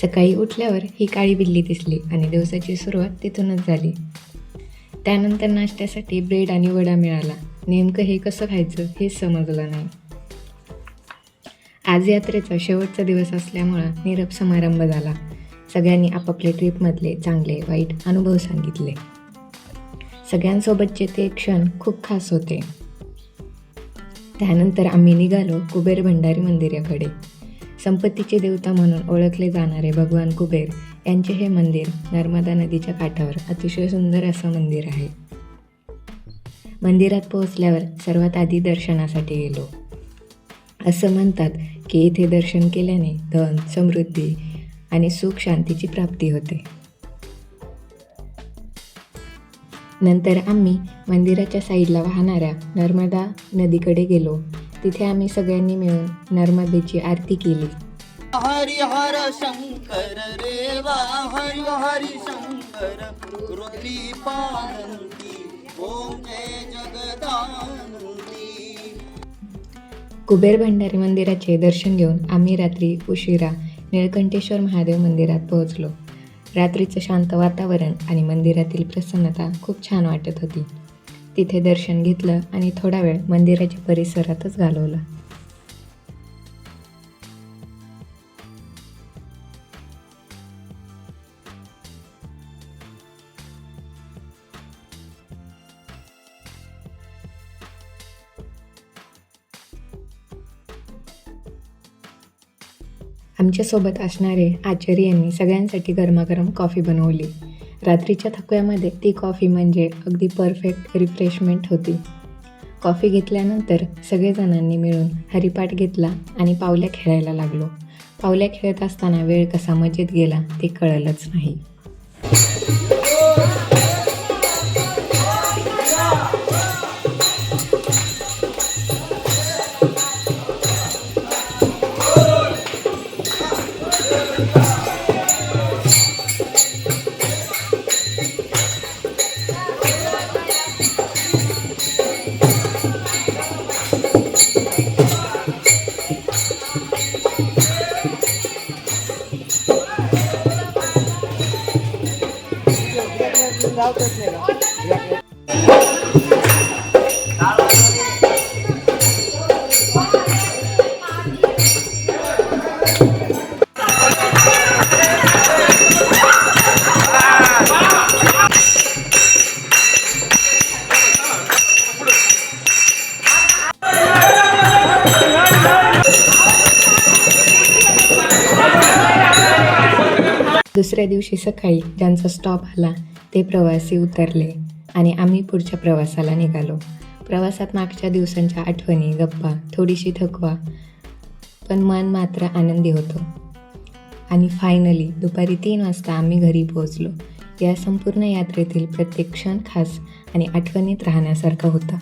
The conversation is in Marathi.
सकाळी उठल्यावर ही काळी बिल्ली दिसली आणि दिवसाची सुरुवात तिथूनच झाली. त्यानंतर नाश्त्यासाठी ब्रेड आणि वडा मिळाला. नेमकं हे कसं खायचं हेच समजलं नाही. आज यात्रेचा शेवटचा दिवस असल्यामुळं निरोप समारंभ झाला. सगळ्यांनी आपापल्या ट्रिपमधले चांगले वाईट अनुभव सांगितले. सगळ्यांसोबतचे ते क्षण खूप खास होते. त्यानंतर आम्ही निघालो कुबेर भंडारी मंदिराकडे. संपत्तीचे देवता म्हणून ओळखले जाणारे भगवान कुबेर यांचे हे मंदिर नर्मदा नदीच्या काठावर अतिशय सुंदर असं मंदिर आहे. मंदिरात पोहोचल्यावर सर्वात आधी दर्शनासाठी गेलो. असं म्हणतात की इथे दर्शन केल्याने धन, समृद्धी आणि सुख शांतीची प्राप्ती होते. नंतर आम्ही मंदिराच्या साईडला वाहणाऱ्या नर्मदा नदीकडे गेलो. तिथे आम्ही सगळ्यांनी मिळून नर्मदेची आरती केली. हरि हर शंकर रेवा हरि हरि शंकर रुद्री पानंती ओम जय जगदानंदी. कुबेर भंडारी मंदिराचे दर्शन घेऊन आम्ही रात्री उशिरा निळकंठेश्वर महादेव मंदिरात पोहोचलो. रात्रीचं शांत वातावरण आणि मंदिरातील प्रसन्नता खूप छान वाटत होती. तिथे दर्शन घेतलं आणि थोडा वेळ मंदिराच्या परिसरातच घालवला. आमच्यासोबत असणारे आचार्य यांनी सगळ्यांसाठी गरमागरम कॉफी बनवली. रात्रीच्या थकव्यामध्ये ती कॉफी म्हणजे अगदी परफेक्ट रिफ्रेशमेंट होती. कॉफी घेतल्यानंतर सगळेजणांनी मिळून हरिपाठ घेतला आणि पावल्या खेळायला लागलो. पावल्या खेळत असताना वेळ कसा मजेत गेला ते कळलंच नाही. दुसऱ्या दिवशी सकाळी ज्यांचा स्टॉप आला ते प्रवासी उतरले आणि आम्ही पुढच्या प्रवासाला निघालो. प्रवासात मागच्या दिवसांच्या आठवणी, गप्पा, थोडीशी थकवा, पण मन मात्र आनंदी होतो. आणि फायनली दुपारी 3 वाजता आम्ही घरी पोहोचलो. या संपूर्ण यात्रेतील प्रत्येक क्षण खास आणि आठवणीत राहण्यासारखा होता.